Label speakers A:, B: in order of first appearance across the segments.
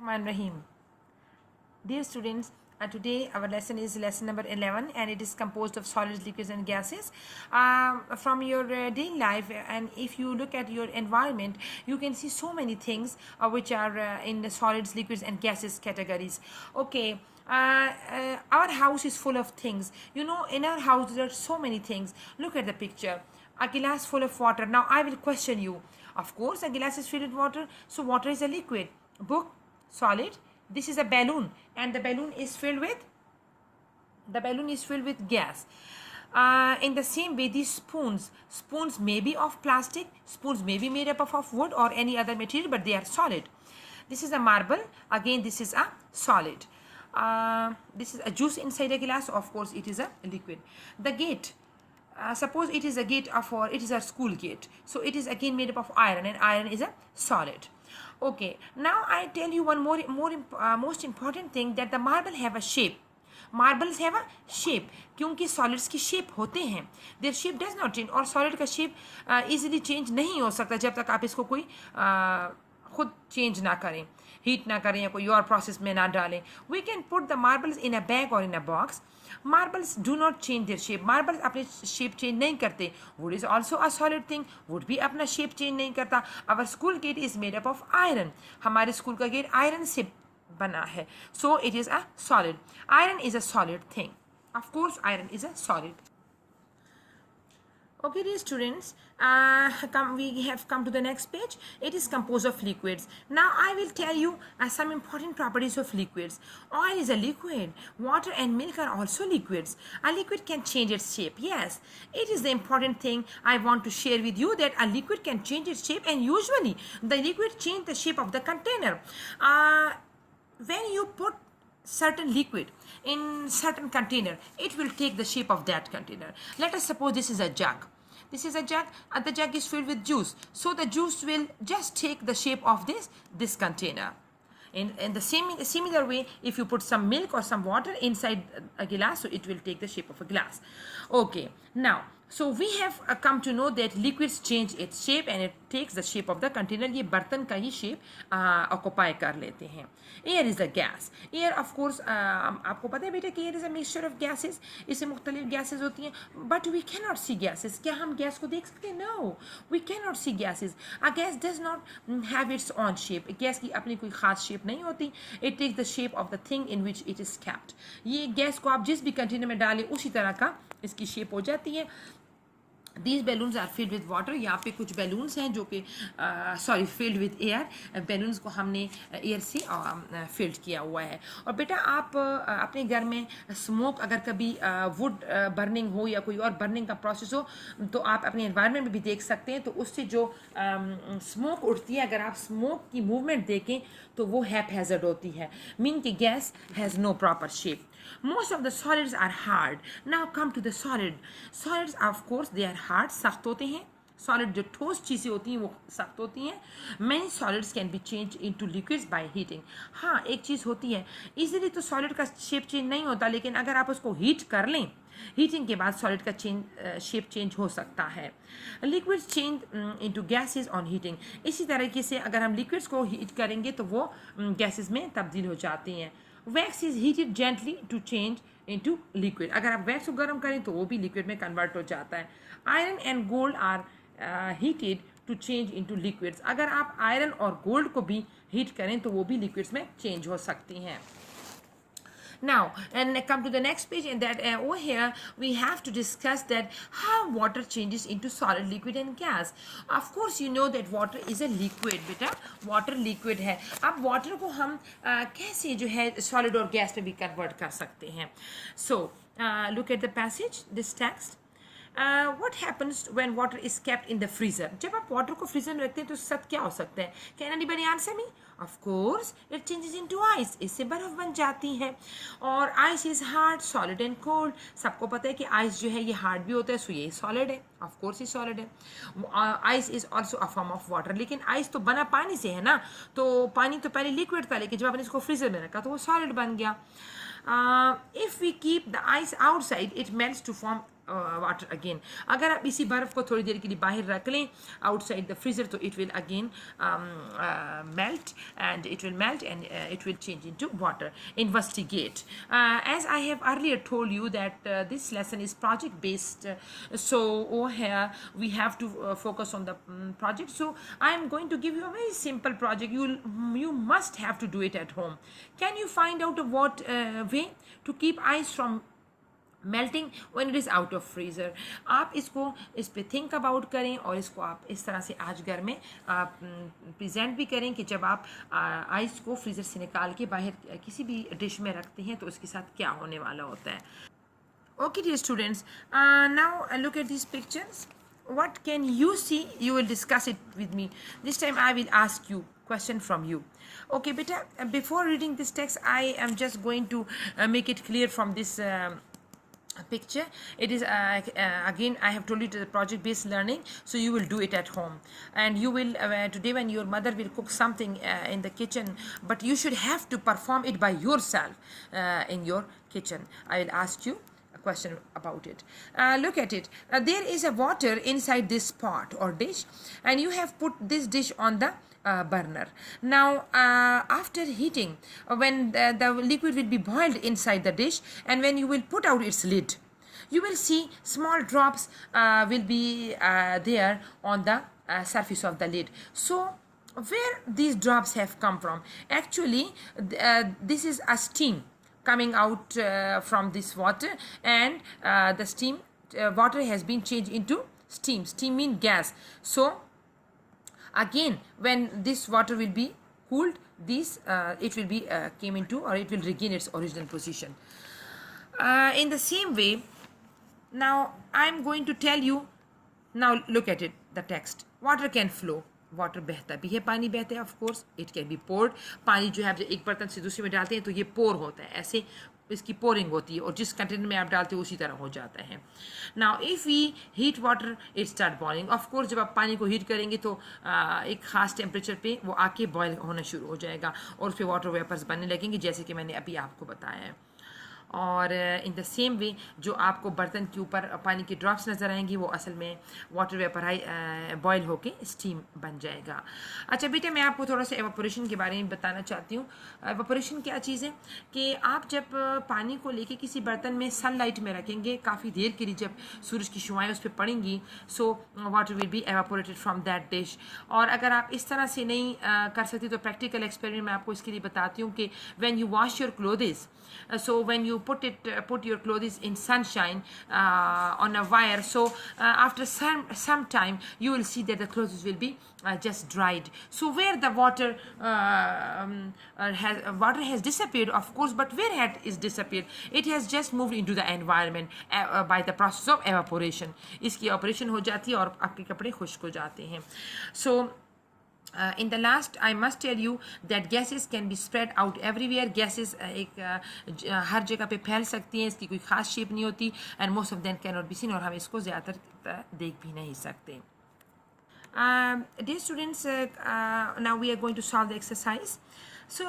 A: Rahim. Dear students, today our lesson is lesson number 11 and it is composed of solids, liquids and gases. From your daily life, and if you look at your environment, you can see so many things which are in the solids, liquids and gases categories. Okay. Our house is full of things. You know, in our house there are so many things. Look at the picture. A glass full of water. Now I will question you. Of course, a glass is filled with water. So water is a liquid. Book, solid. This is a balloon, and the balloon is filled with gas. In the same way, these spoons may be of plastic, spoons may be made up of wood or any other material, but they are solid. This is a marble. Again, this is a solid. This is a juice inside a glass. Of course, it is a liquid. The gate. Suppose it is a gate it is a school gate. So it is again made up of iron, and iron is a solid. Okay, now I tell you one most important thing, that the marble have a shape. Marbles have a shape क्योंकि solids की shape होते हैं. Their shape does not change, और solid का shape easily change नहीं हो सकता जब तक आप इसको कोई खुद change ना करें, heat ना करें या कोई और process में ना डालें. We can put the marbles in a bag or in a box. Marbles do not change their shape. Marbles अपने shape change नहीं करते. Wood is also a solid thing. Wood भी अपना shape change नहीं करता. Our school gate is made up of iron. हमारे school का gate iron से बना है. So it is a solid. Iron is a solid thing. Of course, iron is a solid. Okay, dear students, we have come to the next page. It is composed of liquids. Now I will tell you some important properties of liquids. Oil is a liquid. Water and milk are also liquids. A liquid can change its shape. Yes, it is the important thing I want to share with you, that a liquid can change its shape, and usually the liquid change the shape of the container. When you put certain liquid in certain container, it will take the shape of that container. Let us suppose this is a jug. This is a jug, and the jug is filled with juice. So the juice will just take the shape of this container. In the similar way, if you put some milk or some water inside a glass, so it will take the shape of a glass. Okay, now so we have come to know that liquids change its shape and it takes the shape of the container. ये बर्तन का ही shape occupy कर लेते हैं. Air is a gas. Air, of course, आपको पता है बेटा कि air is a mixture of gases. इससे मुख्तलिफ gases होती हैं. But we cannot see gases. क्या हम gas को देख सकते हैं? No, we cannot see gases. A gas does not have its own shape. gas की अपनी कोई खास shape नहीं होती. It takes the shape of the thing in which it is kept. ये gas को आप जिस भी container में डालें उसी तरह का इसकी shape हो जाती है. These balloons are filled with water. यहाँ पे कुछ balloons हैं जो कि filled with air. Balloons को हमने air से filled किया हुआ है. और बेटा आप अपने घर में smoke अगर कभी wood burning हो या कोई और burning का process हो, तो आप अपने environment में भी देख सकते हैं. तो उससे जो smoke उठती है, अगर आप smoke की movement देखें तो वो haphazard होती है. Mean कि gas has no proper shape. Most of the solids are hard. Now come to the solid. Solids, of course, they are hard. सख्त होते हैं. Solid जो ठोस चीज़ें होती हैं वो सख्त होती हैं. Many solids can be changed into liquids by heating. हाँ, एक चीज़ होती है. Easily तो solid का shape change नहीं होता, लेकिन अगर आप उसको heat कर लें, heating के बाद solid का shape change हो सकता है. Liquids change into gases on heating. इसी तरीके से अगर हम liquids को heat करेंगे तो वो gases में तब्दील हो जाती हैं. Wax is heated gently to change into liquid. अगर आप wax को गर्म करें तो वो भी liquid में convert हो जाता है. Iron and gold are heated to change into liquids. अगर आप iron और gold को भी heat करें तो वो भी liquids में change हो सकती हैं. Now, and come to the next page, and that over here we have to discuss that how water changes into solid, liquid and gas. Of course, you know that water is a liquid, बेटा. Water liquid है. अब water को हम कैसे जो है solid और gas में भी convert कर सकते हैं. So, look at the passage, this text. What happens when water is kept in the freezer? जब आप water को freezer में रखते हैं तो साथ क्या हो सकता है? Can anybody answer me? Of course, it changes into ice. इससे बर्फ बन जाती है. और ice is hard, solid and cold. सबको पता है कि ice जो है ये hard भी होता है, so ये solid है. Of course ये solid है. Ice is also a form of water. लेकिन ice तो बना पानी से है ना, तो पानी तो पहले liquid था, लेकिन जब आपने इसको freezer में रखा तो वो solid बन गया. If we keep the ice outside, it melts to form water again. अगर आप इसी बर्फ़ को थोड़ी देर के लिए बाहर रख लें आउटसाइड द फ्रीज़र तो it will again melt and it will melt and it will change into water. Investigate. As I have earlier told you that this lesson is project based, so over here we have to focus on the project. So I am going to give you a very simple project. You must have to do it at home. Can you find out what way to keep ice from melting when it is out of freezer. आप इसको इस पे think about करें और इसको आप इस तरह से आज घर में प्रेजेंट भी करें कि जब आप आइस को फ्रीज़र से निकाल के बाहर किसी भी डिश में रखते हैं तो उसके साथ क्या होने वाला होता है. Okay, dear students, now look at these pictures. What can you see? You will discuss it with me. This time I will ask you question from you. Okay, beta, before reading this text, I am just going to make it clear from this picture. It is again I have told you the project based learning, so you will do it at home and you will today when your mother will cook something in the kitchen, but you should have to perform it by yourself in your kitchen. I will ask you a question about it. Look at it. There is a water inside this pot or dish and you have put this dish on the burner. Now after heating, when the liquid will be boiled inside the dish and when you will put out its lid, you will see small drops will be there on the surface of the lid. So where these drops have come from? Actually this is a steam coming out from this water and the steam water has been changed into steam. Steam means gas. So again when this water will be cooled, this it will be came into or it will regain its original position. In the same way, now I am going to tell you. Now look at it, the text. Water can flow. Water बहता भी है, पानी बहता है. Of course it can be poured. पानी जो है आप एक बर्तन से दूसरे में डालते हैं तो ये पोर होता है, ऐसे इसकी पोरिंग होती है और जिस कंटेनर में आप डालते हो उसी तरह हो जाता है. Now if we heat water it start boiling. Of course जब आप पानी को हीट करेंगे तो एक ख़ास टेम्परेचर पे वो आके बॉयल होना शुरू हो जाएगा और उस पर वाटर वेपर्स बनने लगेंगे जैसे कि मैंने अभी आपको बताया है. और इन द सेम वे जो आपको बर्तन के ऊपर पानी के ड्रॉप्स नज़र आएंगी वो असल में वाटर वेपर बॉयल होके स्टीम बन जाएगा. अच्छा बेटा, मैं आपको थोड़ा सा एवापोरेशन के बारे में बताना चाहती हूँ. एवापोरेशन क्या चीज़ है कि आप जब पानी को लेके किसी बर्तन में सनलाइट में रखेंगे काफ़ी देर के लिए, जब सूरज की शुआएँ उस पर पड़ेंगी, so water will be evaporated from that dish. और अगर आप इस तरह से नहीं कर सकती तो प्रैक्टिकल एक्सपेरिमेंट मैं आपको इसके लिए बताती हूँ कि when you wash your clothes, so when you put your clothes in sunshine on a wire, so after some time you will see that the clothes will be just dried. So where the water has disappeared, of course, but where had is disappeared, it has just moved into the environment by the process of evaporation. इसकी evaporation हो जाती है और आपके कपड़े खुश्क हो जाते हैं. So in the last, I must tell you that gases can be spread out everywhere. Gases एक हर जगह पे फैल सकती हैं, इसकी कोई ख़ास शेप नहीं होती, and most of them cannot be seen, और हम इसको ज़्यादातर देख भी नहीं सकते. Dear students, now we are going to solve the exercise. So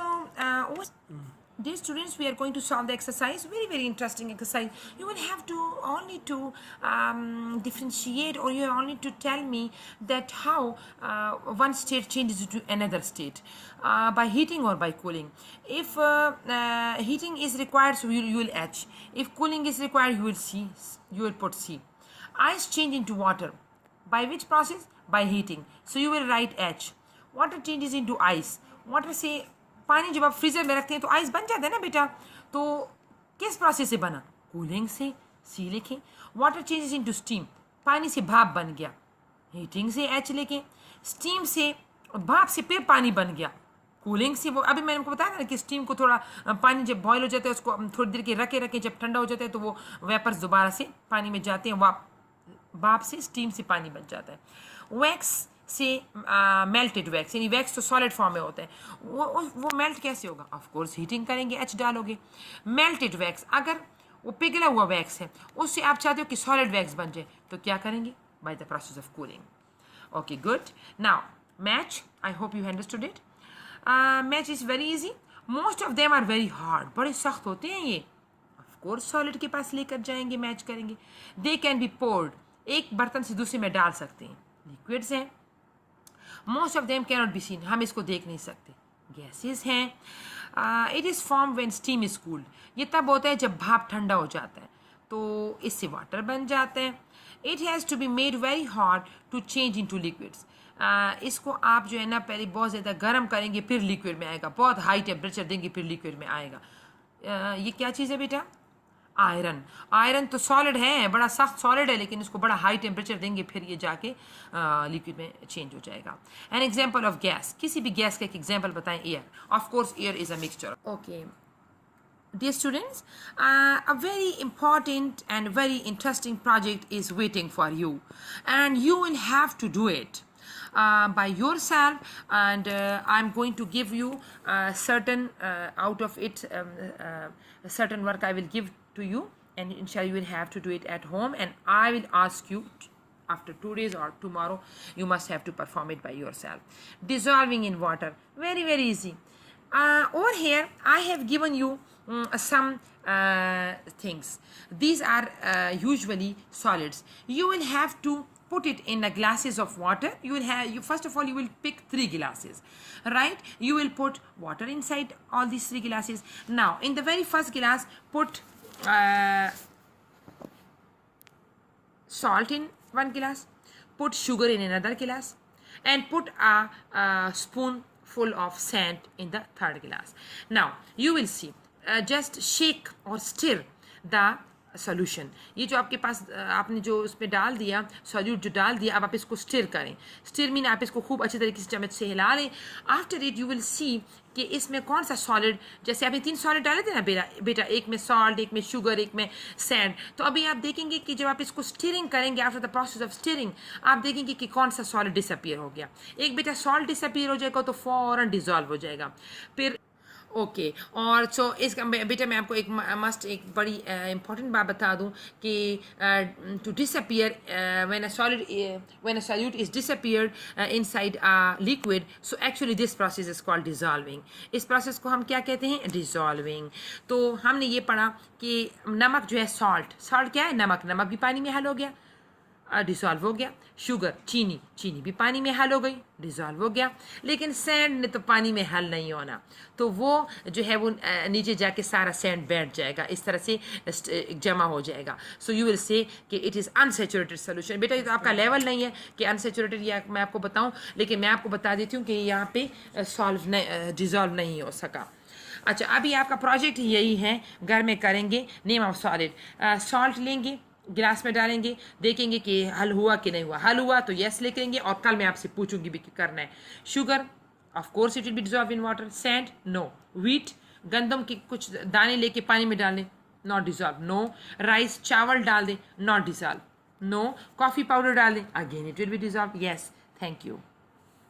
A: dear students, we are going to solve the exercise. Very, very interesting exercise. You will have to only to differentiate, or you only to tell me that how one state changes to another state by heating or by cooling. If heating is required, so you will H. If cooling is required, you will C. You will put C. Ice change into water. By which process? By heating. So you will write H. Water changes into ice. Water से पानी जब आप freezer में रखते हैं तो ice बन जाता है ना बेटा, तो किस प्रोसेस से बना? कूलिंग से. सी लिखें. Water changes into steam. पानी से भाप बन गया. हीटिंग से एच लिखें. स्टीम से भाप से फिर पानी बन गया. कूलिंग से वो अभी मैंने आपको बताया ना कि स्टीम को थोड़ा पानी जब बॉयल हो जाता है उसको थोड़ी देर के रखें जब ठंडा हो जाता है तो वो वेपर्स दोबारा से पानी में जाते हैं. भाप से स्टीम से पानी बन जाता है. वैक्स से मेल्टेड वैक्स, यानी वैक्स तो सॉलिड फॉर्म में होता है, वो मेल्ट कैसे होगा? ऑफ कोर्स हीटिंग करेंगे, एच डालोगे. मेल्टेड वैक्स, अगर वो पिघला हुआ वैक्स है उससे आप चाहते हो कि सॉलिड वैक्स बन जाए तो क्या करेंगे? By the process of cooling. Okay good. Now match, I hope you understood it. Match is very easy. Most of them are very hard. बड़े सख्त होते हैं ये. ऑफ कोर्स सॉलिड के पास लेकर जाएंगे, मैच करेंगे. दे कैन बी पोर्ड, एक बर्तन से दूसरे में डाल सकते हैं. लिक्विड्स हैं. Most of them can not be seen, हम इसको देख नहीं सकते. गैसेस हैं. It is form when steam is cooled, ये तब होता है जब भाप ठंडा हो जाता है, तो इससे वाटर बन जाता है. It has to be made very hot to change into liquids, इसको आप जो है ना पहले बहुत ज़्यादा गर्म करेंगे फिर लिक्विड में आएगा, बहुत हाई टेम्परेचर देंगे फिर लिक्विड में आएगा. ये क्या चीज़ है बेटा? आयरन. आयरन तो सॉलिड है, बड़ा सख्त सॉलिड है, लेकिन इसको बड़ा हाई टेम्परेचर देंगे फिर ये जाके लिक्विड में चेंज हो जाएगा. एन एग्जाम्पल ऑफ गैस, किसी भी गैस का एक एग्जाम्पल बताएं. Air. Of course air is a mixture. Okay dear students, a very important and very interesting project is waiting for you, and you will have to do it by yourself, and I'm going to give you certain out of it certain work I will give to you, and inshallah you will have to do it at home, and I will ask you after 2 days or tomorrow you must have to perform it by yourself. Dissolving in water, very very easy. Over here I have given you some things. These are usually solids. You will have to put it in a glasses of water. You first of all you will pick 3 glasses, right? You will put water inside all these 3 glasses. Now in the very first glass put salt in one glass, put sugar in another glass, and put a spoonful of sand in the third glass. Now you will see, just shake or stir the solution. ये जो आपके पास आपने जो उसमें डाल दिया solute जो डाल दिया, अब आप इसको स्टिर करें. स्टिर मीन आप इसको खूब अच्छी तरीके से चम्मच से हिला लें. After it you will see कि इसमें कौन सा सॉलिड, जैसे आपने 3 सॉलिड डाले थे ना बेटा, एक में सॉल्ट, एक में शुगर, एक में सैंड. तो अभी आप देखेंगे कि जब आप इसको स्टिरिंग करेंगे, after the process of stirring आप देखेंगे कि कौन सा सॉलिड डिसअपियर हो गया. एक बेटा सॉल्ट डिसअपियर हो जाएगा तो फ़ौरन डिज़ोल्व हो जाएगा. फिर ओके और सो इसका बेटा मैं आपको एक बड़ी इंपॉर्टेंट बात बता दूं कि to disappear when a solute is disappeared inside a liquid, so actually this process is called dissolving. इस प्रोसेस को हम क्या कहते हैं? डिज़ोल्विंग. तो हमने ये पढ़ा कि नमक जो है सॉल्ट क्या है? नमक भी पानी में हल हो गया, डिसॉल्व हो गया. शुगर चीनी भी पानी में हल हो गई, डिसॉल्व हो गया. लेकिन सैंड ने तो पानी में हल नहीं होना, तो वो जो है वो नीचे जाके सारा सैंड बैठ जाएगा, इस तरह से जमा हो जाएगा. सो यू विल से कि इट इज़ अनसेचुरेटेड सोल्यूशन. बेटा ये तो आपका लेवल नहीं है कि अनसेचुरेटेड या मैं आपको बताऊं, लेकिन मैं आपको बता देती हूँ कि यहाँ पे डिज़ोल्व नहीं हो सका. अच्छा अभी आपका प्रोजेक्ट यही है, घर में करेंगे. नेम ऑफ सॉलिड, सॉल्ट लेंगे, गिलास में डालेंगे, देखेंगे कि हल हुआ कि नहीं हुआ. हल हुआ तो यस लिखेंगे और कल मैं आपसे पूछूंगी भी कि करना है. Sugar of course it will be dissolve in water. Sand no. Wheat गंदम के कुछ दाने लेके पानी में डाल दें, नॉट डिज़ोल्व. नो. राइस चावल डाल दें, not dissolve. No. Coffee powder डाल दें, again it will be dissolve. Yes. Thank you.